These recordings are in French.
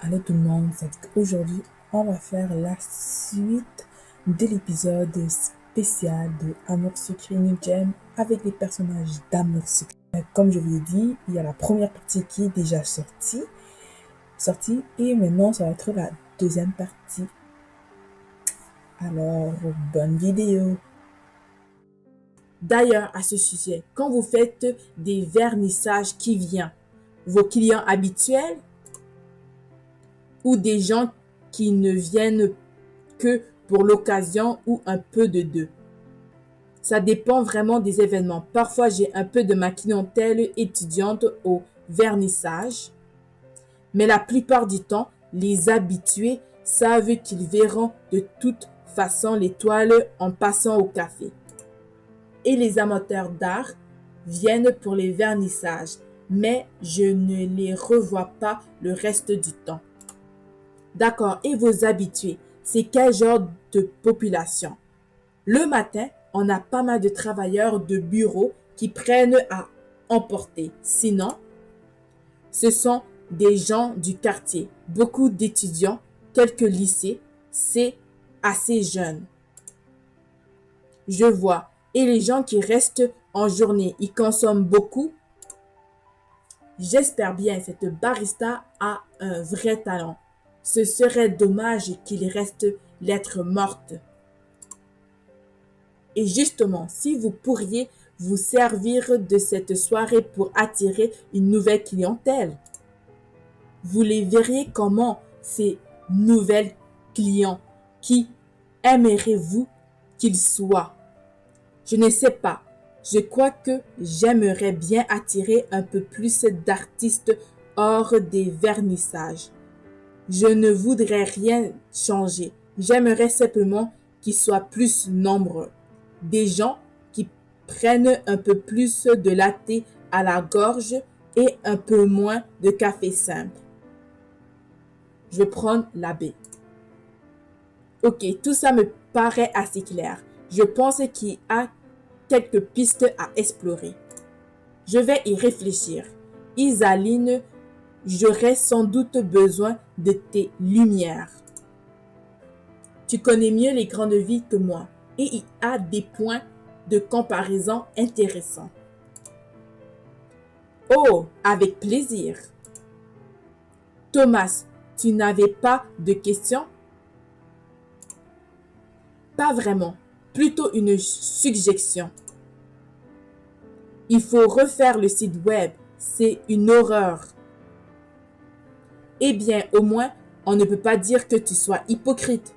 Allô tout le monde, aujourd'hui on va faire la suite de l'épisode spécial de Amour Secret New Gem avec les personnages d'Amour Secret. Comme je vous l'ai dit, il y a la première partie qui est déjà sortie et maintenant ça va être la deuxième partie. Alors, bonne vidéo. D'ailleurs, à ce sujet, quand vous faites des vernissages qui viennent, vos clients habituels ou des gens qui ne viennent que pour l'occasion ou un peu de deux. Ça dépend vraiment des événements. Parfois, j'ai un peu de ma clientèle étudiante au vernissage, mais la plupart du temps, les habitués savent qu'ils verront de toute façon l'étoile en passant au café. Et les amateurs d'art viennent pour les vernissages, mais je ne les revois pas le reste du temps. D'accord, et vos habitués, c'est quel genre de population? Le matin, on a pas mal de travailleurs de bureau qui prennent à emporter. Sinon, ce sont des gens du quartier, beaucoup d'étudiants, quelques lycées, c'est assez jeune. Je vois. Et les gens qui restent en journée, ils consomment beaucoup. J'espère bien, cette barista a un vrai talent. Ce serait dommage qu'il reste lettre morte. Et justement, si vous pourriez vous servir de cette soirée pour attirer une nouvelle clientèle, vous les verriez comment ces nouvelles clients qui aimeriez-vous qu'ils soient? Je ne sais pas. Je crois que j'aimerais bien attirer un peu plus d'artistes hors des vernissages. Je ne voudrais rien changer. J'aimerais simplement qu'ils soient plus nombreux. Des gens qui prennent un peu plus de latte à la gorge et un peu moins de café simple. Je vais prendre la baie. Ok, tout ça me paraît assez clair. Je pense qu'il y a quelques pistes à explorer. Je vais y réfléchir. Isaline, j'aurais sans doute besoin de tes lumières. Tu connais mieux les grandes villes que moi et il y a des points de comparaison intéressants. Oh, avec plaisir. Thomas, tu n'avais pas de questions? Pas vraiment, plutôt une suggestion. Il faut refaire le site web, c'est une horreur. Eh bien, au moins, on ne peut pas dire que tu sois hypocrite.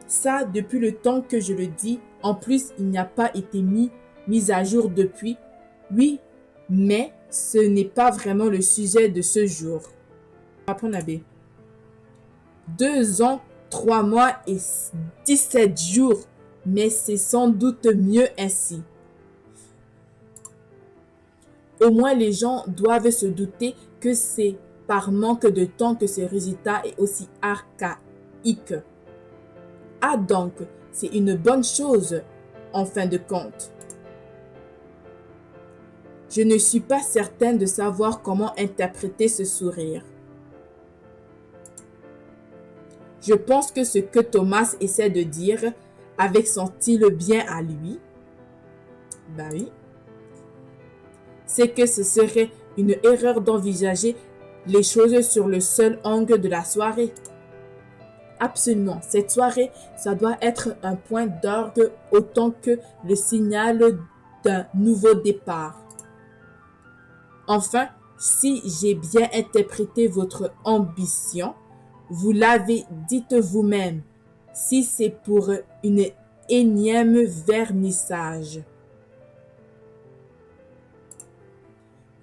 Ça, depuis le temps que je le dis, en plus, il n'y a pas été mis à jour depuis. Oui, mais ce n'est pas vraiment le sujet de ce jour. Apprendre à B. 2 ans, 3 mois et 17 jours, mais c'est sans doute mieux ainsi. Au moins, les gens doivent se douter que c'est par manque de temps que ce résultat est aussi archaïque. Ah donc, c'est une bonne chose en fin de compte. Je ne suis pas certaine de savoir comment interpréter ce sourire. Je pense que ce que Thomas essaie de dire, avec son style bien à lui, bah oui, c'est que ce serait une erreur d'envisager les choses sur le seul angle de la soirée. Absolument, cette soirée, ça doit être un point d'orgue autant que le signal d'un nouveau départ. Enfin, si j'ai bien interprété votre ambition, vous l'avez dite vous-même, si c'est pour une énième vernissage.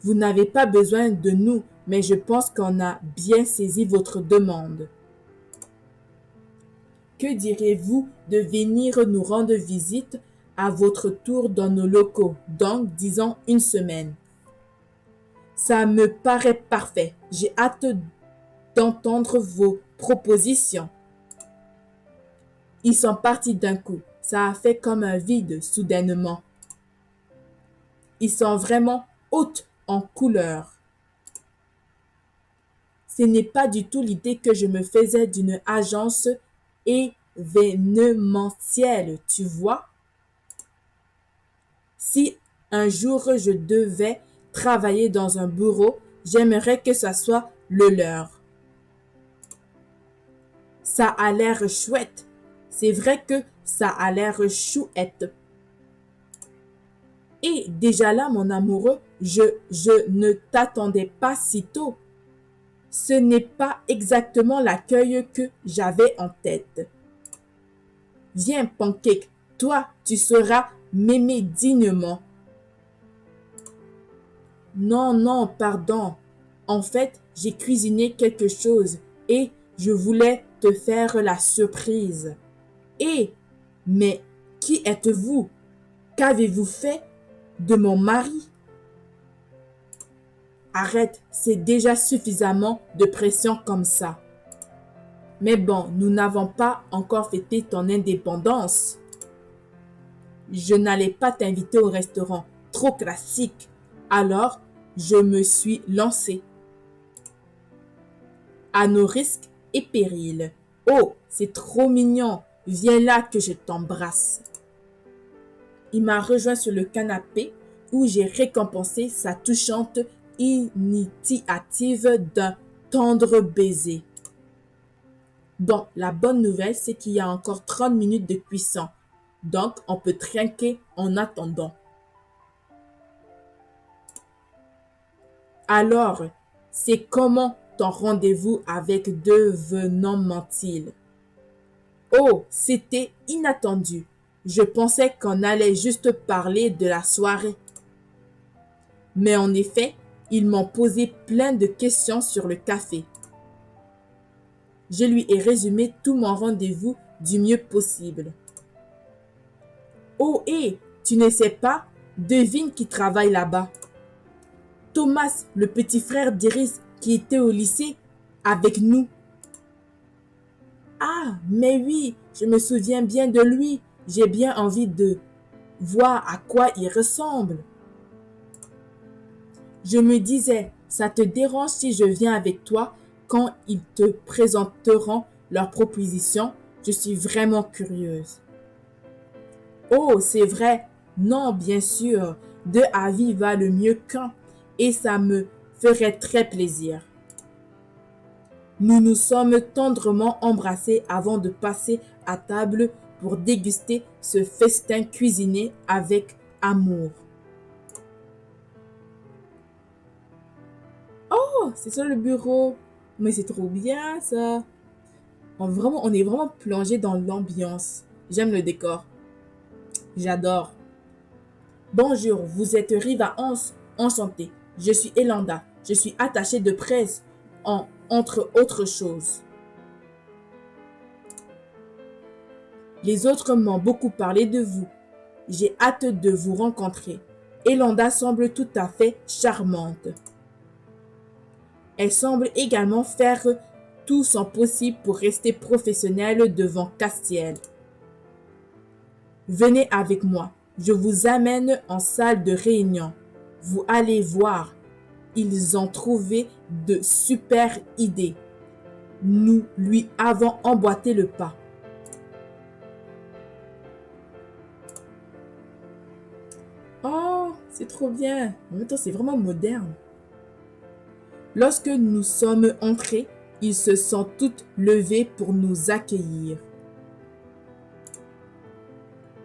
Vous n'avez pas besoin de nous, mais je pense qu'on a bien saisi votre demande. Que diriez-vous de venir nous rendre visite à votre tour dans nos locaux, donc disons une semaine? Ça me paraît parfait. J'ai hâte d'entendre vos propositions. Ils sont partis d'un coup. Ça a fait comme un vide soudainement. Ils sont vraiment hauts en couleur. ce n'est pas du tout l'idée que je me faisais d'une agence événementielle, tu vois. Si un jour je devais travailler dans un bureau, j'aimerais que ça soit le leur. Ça a l'air chouette. C'est vrai que ça a l'air chouette. Et déjà là, mon amoureux, je ne t'attendais pas si tôt. Ce n'est pas exactement l'accueil que j'avais en tête. Viens, Pancake, toi, tu sauras m'aimer dignement. Non, non, pardon. En fait, j'ai cuisiné quelque chose et je voulais te faire la surprise. Et, mais qui êtes-vous? Qu'avez-vous fait de mon mari? Arrête, c'est déjà suffisamment de pression comme ça. Mais bon, nous n'avons pas encore fêté ton indépendance. Je n'allais pas t'inviter au restaurant, trop classique. Alors, je me suis lancée. À nos risques et périls. Oh, c'est trop mignon. Viens là que je t'embrasse. Il m'a rejoint sur le canapé où j'ai récompensé sa touchante initiative d'un tendre baiser. Bon, la bonne nouvelle, c'est qu'il y a encore 30 minutes de cuisson. Donc, on peut trinquer en attendant. Alors, c'est comment ton rendez-vous avec Devenant Mantil? Oh, c'était inattendu. Je pensais qu'on allait juste parler de la soirée. Mais en effet, ils m'ont posé plein de questions sur le café. Je lui ai résumé tout mon rendez-vous du mieux possible. Oh, hé, tu ne sais pas? Devine qui travaille là-bas. Thomas, le petit frère d'Iris qui était au lycée avec nous. Ah, mais oui, je me souviens bien de lui. J'ai bien envie de voir à quoi il ressemble. Je me disais, ça te dérange si je viens avec toi quand ils te présenteront leurs propositions? Je suis vraiment curieuse. Oh, c'est vrai. Non, bien sûr. Deux avis va le mieux qu'un. Et ça me ferait très plaisir. Nous nous sommes tendrement embrassés avant de passer à table pour déguster ce festin cuisiné avec amour. Oh, c'est sur le bureau. Mais c'est trop bien ça. On est vraiment plongé dans l'ambiance. J'aime le décor. J'adore. Bonjour, vous êtes Riva Hans. Enchantée. Je suis Elanda. Je suis attachée de presse, entre autres choses. Les autres m'ont beaucoup parlé de vous. J'ai hâte de vous rencontrer. Elanda semble tout à fait charmante. Elle semble également faire tout son possible pour rester professionnelle devant Castiel. Venez avec moi. Je vous amène en salle de réunion. Vous allez voir. Ils ont trouvé de super idées. Nous lui avons emboîté le pas. Oh, c'est trop bien. En même temps, c'est vraiment moderne. Lorsque nous sommes entrés, ils se sont toutes levés pour nous accueillir.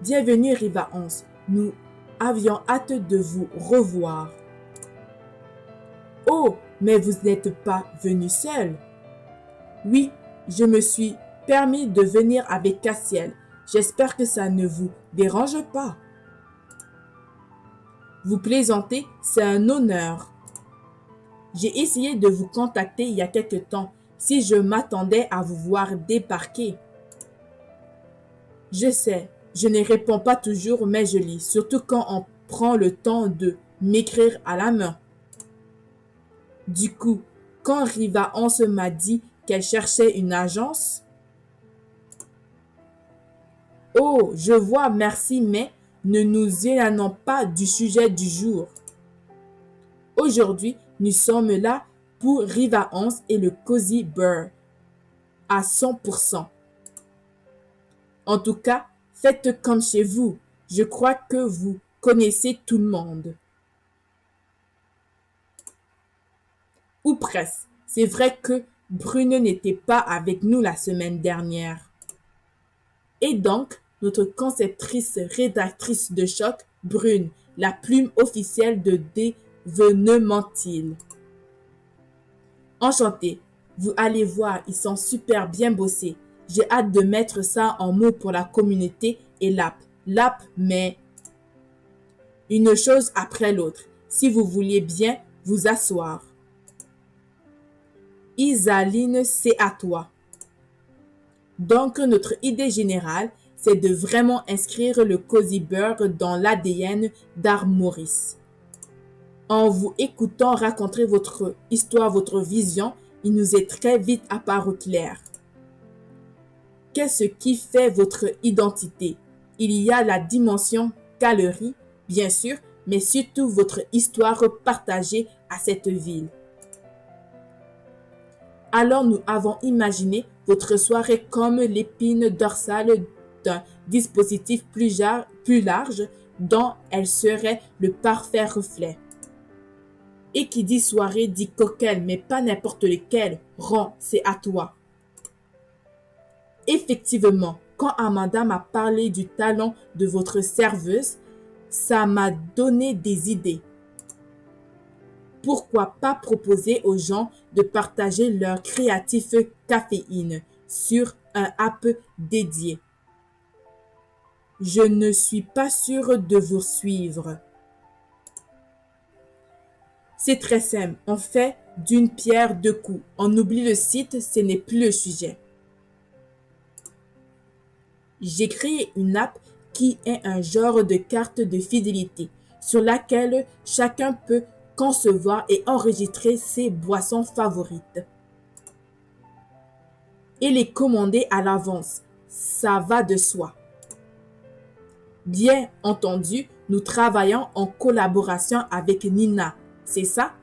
Bienvenue Riva Hans. Nous avions hâte de vous revoir. Oh, mais vous n'êtes pas venu seul. Oui, je me suis permis de venir avec Castiel. J'espère que ça ne vous dérange pas. Vous plaisantez, c'est un honneur. J'ai essayé de vous contacter il y a quelque temps si je m'attendais à vous voir débarquer. Je sais, je ne réponds pas toujours, mais je lis, surtout quand on prend le temps de m'écrire à la main. Du coup, quand Riva Hans m'a dit qu'elle cherchait une agence, oh, je vois, merci, mais ne nous éloignons pas du sujet du jour. Aujourd'hui, nous sommes là pour Riva 11 et le Cozy Bear à 100%. En tout cas, faites comme chez vous. Je crois que vous connaissez tout le monde. Ou presque. C'est vrai que Brune n'était pas avec nous la semaine dernière. Et donc, notre conceptrice rédactrice de choc, Brune, la plume officielle de Dévenementil. Enchantée. Vous allez voir, ils sont super bien bossés. J'ai hâte de mettre ça en mots pour la communauté et l'app. L'app, mais une chose après l'autre. Si vous vouliez bien vous asseoir. Isaline, c'est à toi. Donc, notre idée générale, c'est de vraiment inscrire le Cozy Bear dans l'ADN d'Armoris. En vous écoutant raconter votre histoire, votre vision, il nous est très vite apparu clair. Qu'est-ce qui fait votre identité? Il y a la dimension galerie, bien sûr, mais surtout votre histoire partagée à cette ville. Alors nous avons imaginé votre soirée comme l'épine dorsale d'un dispositif plus large dont elle serait le parfait reflet. Et qui dit soirée dit cocktail, mais pas n'importe lequel. Ron, c'est à toi. Effectivement, quand Amanda m'a parlé du talent de votre serveuse, ça m'a donné des idées. Pourquoi pas proposer aux gens de partager leur créatif caféine sur un app dédié? Je ne suis pas sûre de vous suivre. C'est très simple, on fait d'une pierre deux coups. On oublie le site, ce n'est plus le sujet. J'ai créé une app qui est un genre de carte de fidélité sur laquelle chacun peut concevoir et enregistrer ses boissons favorites et les commander à l'avance. Ça va de soi. Bien entendu, nous travaillons en collaboration avec Nina, c'est ça?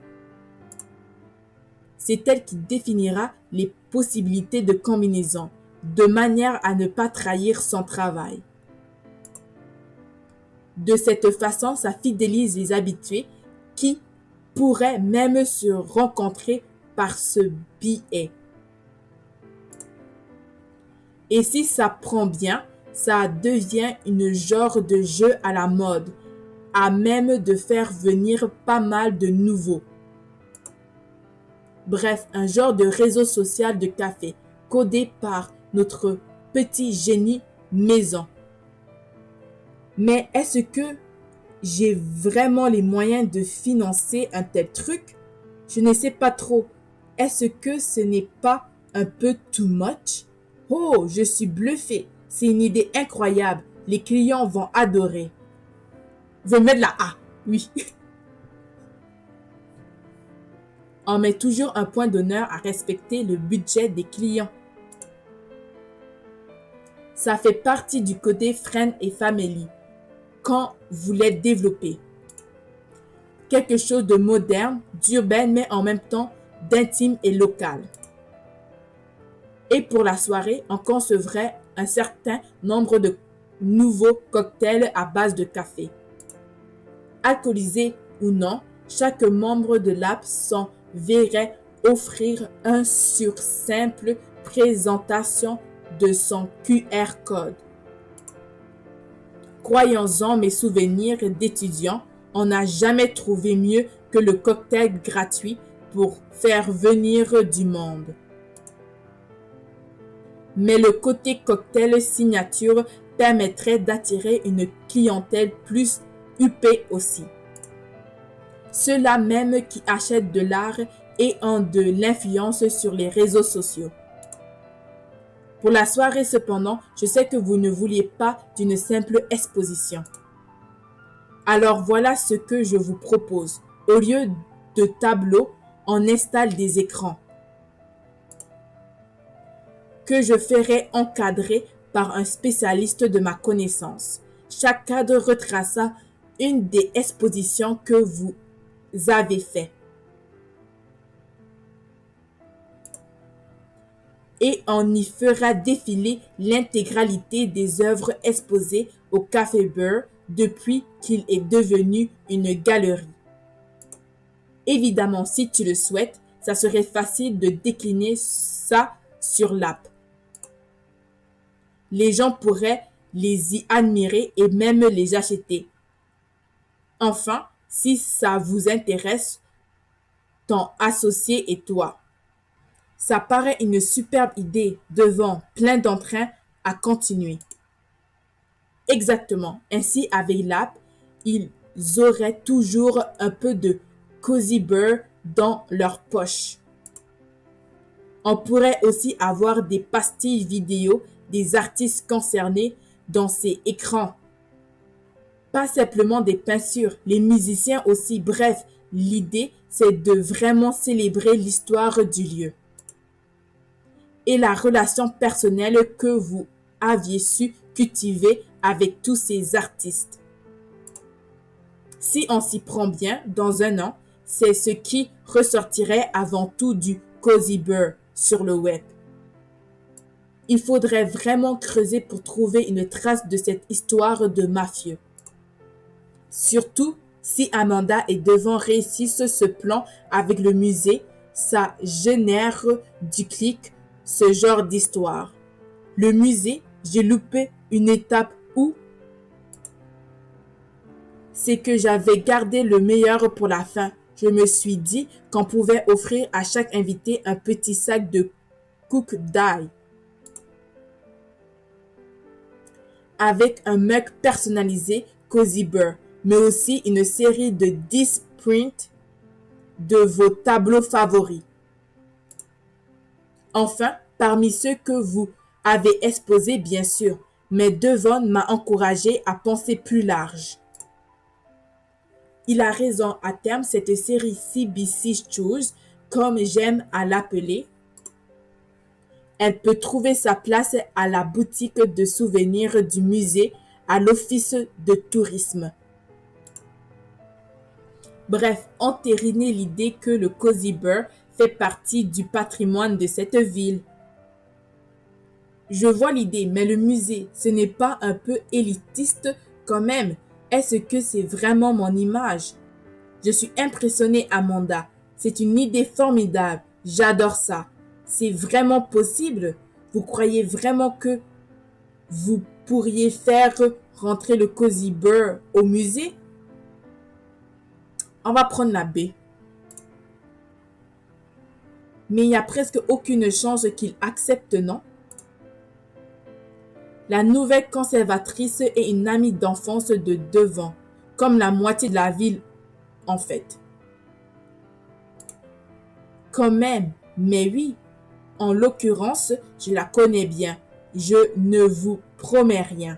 C'est elle qui définira les possibilités de combinaison, de manière à ne pas trahir son travail. De cette façon, ça fidélise les habitués qui pourraient même se rencontrer par ce biais. Et si ça prend bien, ça devient une genre de jeu à la mode, à même de faire venir pas mal de nouveaux. Bref, un genre de réseau social de café, codé par notre petit génie maison. Mais est-ce que j'ai vraiment les moyens de financer un tel truc? Je ne sais pas trop. Est-ce que ce n'est pas un peu too much? Oh, je suis bluffée. C'est une idée incroyable. Les clients vont adorer. Je vais mettre la A. Oui. On met toujours un point d'honneur à respecter le budget des clients. Ça fait partie du côté friend et family quand vous l'êtes développé. Quelque chose de moderne, d'urbain, mais en même temps d'intime et local. Et pour la soirée, on concevrait un certain nombre de nouveaux cocktails à base de café. Alcoolisé ou non, chaque membre de l'app s'en verrait offrir un sur simple présentation de son QR code. Croyons-en mes souvenirs d'étudiant, on n'a jamais trouvé mieux que le cocktail gratuit pour faire venir du monde. Mais le côté cocktail signature permettrait d'attirer une clientèle plus huppée aussi. Ceux-là même qui achètent de l'art et ont de l'influence sur les réseaux sociaux. Pour la soirée cependant, je sais que vous ne vouliez pas d'une simple exposition. Alors voilà ce que je vous propose. Au lieu de tableaux, on installe des écrans que je ferai encadrer par un spécialiste de ma connaissance. Chaque cadre retraça une des expositions que vous avez faites. et on y fera défiler l'intégralité des œuvres exposées au Café Beurre depuis qu'il est devenu une galerie. Évidemment, si tu le souhaites, ça serait facile de décliner ça sur l'app. Les gens pourraient les y admirer et même les acheter. Enfin, si ça vous intéresse, ton associé et toi. Ça paraît une superbe idée devant plein d'entrain à continuer. Exactement. Ainsi, avec l'app, ils auraient toujours un peu de Cozy Beurre dans leur poche. On pourrait aussi avoir des pastilles vidéo des artistes concernés dans ces écrans. Pas simplement des peintures, les musiciens aussi. Bref, l'idée, c'est de vraiment célébrer l'histoire du lieu et la relation personnelle que vous aviez su cultiver avec tous ces artistes. Si on s'y prend bien, dans un an, c'est ce qui ressortirait avant tout du Cozy Beurre sur le web. Il faudrait vraiment creuser pour trouver une trace de cette histoire de mafieux. Surtout si Amanda et Devon réussissent ce plan avec le musée, ça génère du clic, ce genre d'histoire. Le musée, j'ai loupé une étape où c'est que j'avais gardé le meilleur pour la fin. Je me suis dit qu'on pouvait offrir à chaque invité un petit sac de cook d'ail avec un mug personnalisé Cozy Beurre, mais aussi une série de 10 prints de vos tableaux favoris. Enfin, parmi ceux que vous avez exposés, bien sûr, mais Devon m'a encouragé à penser plus large. Il a raison, à terme, cette série CBC Choose, comme j'aime à l'appeler, elle peut trouver sa place à la boutique de souvenirs du musée, à l'office de tourisme. Bref, entériner l'idée que le Cozy Beurre fait partie du patrimoine de cette ville. Je vois l'idée, mais le musée, ce n'est pas un peu élitiste quand même? Est-ce que c'est vraiment mon image? Je suis impressionnée, Amanda. C'est une idée formidable. J'adore ça. C'est vraiment possible? Vous croyez vraiment que vous pourriez faire rentrer le Cozy Beurre au musée? On va prendre la B. Mais il n'y a presque aucune chance qu'il accepte, non? La nouvelle conservatrice est une amie d'enfance de Devon, comme la moitié de la ville en fait. Quand même, mais oui, en l'occurrence, je la connais bien. Je ne vous promets rien.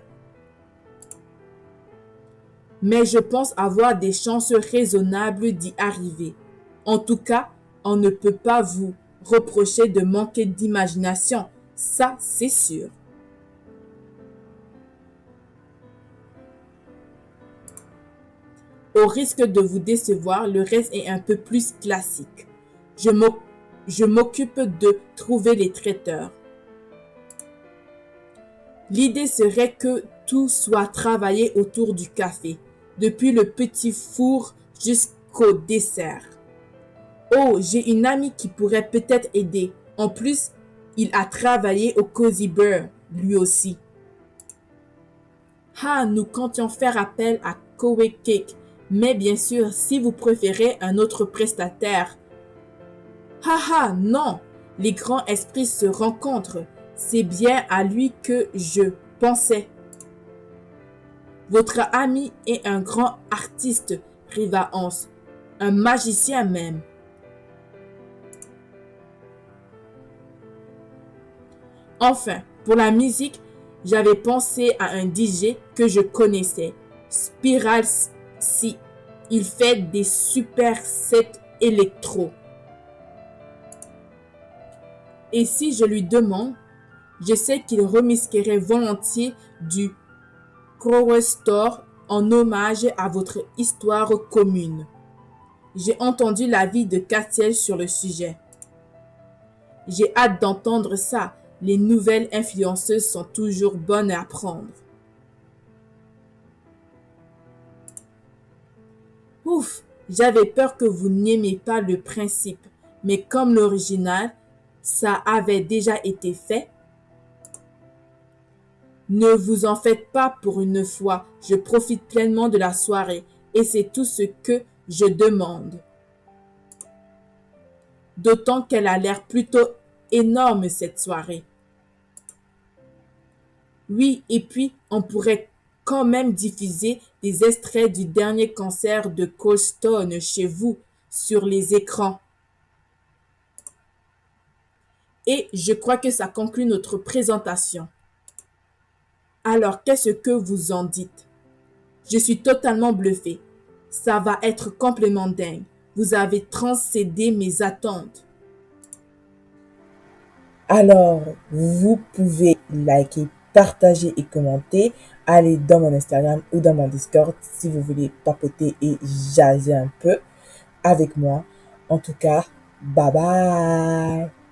Mais je pense avoir des chances raisonnables d'y arriver. En tout cas, on ne peut pas vous reprocher de manquer d'imagination, ça c'est sûr. Au risque de vous décevoir, le reste est un peu plus classique. Je m'occupe de trouver les traiteurs. L'idée serait que tout soit travaillé autour du café, depuis le petit four jusqu'au dessert. Oh, j'ai une amie qui pourrait peut-être aider. En plus, il a travaillé au Cozy Beurre, lui aussi. Ah, nous comptions faire appel à Kowe Cake, mais bien sûr, si vous préférez un autre prestataire. Ah, non, les grands esprits se rencontrent. C'est bien à lui que je pensais. Votre ami est un grand artiste, Riva Hans, un magicien même. Enfin, pour la musique, j'avais pensé à un DJ que je connaissais, Spiral C. Il fait des super sets électro. Et si je lui demande, je sais qu'il remisquerait volontiers du Crower Store en hommage à votre histoire commune. J'ai entendu l'avis de Castiel sur le sujet. J'ai hâte d'entendre ça. Les nouvelles influenceuses sont toujours bonnes à apprendre. Ouf, j'avais peur que vous n'aimiez pas le principe, mais comme l'original, ça avait déjà été fait. Ne vous en faites pas pour une fois, je profite pleinement de la soirée et c'est tout ce que je demande. D'autant qu'elle a l'air plutôt énorme cette soirée. Oui, et puis on pourrait quand même diffuser des extraits du dernier concert de Cold Stone chez vous sur les écrans. Et je crois que ça conclut notre présentation. Alors, qu'est-ce que vous en dites? Je suis totalement bluffée. Ça va être complètement dingue. Vous avez transcédé mes attentes. Alors, vous pouvez liker, partager et commenter. Allez dans mon Instagram ou dans mon Discord si vous voulez papoter et jaser un peu avec moi. En tout cas, bye bye.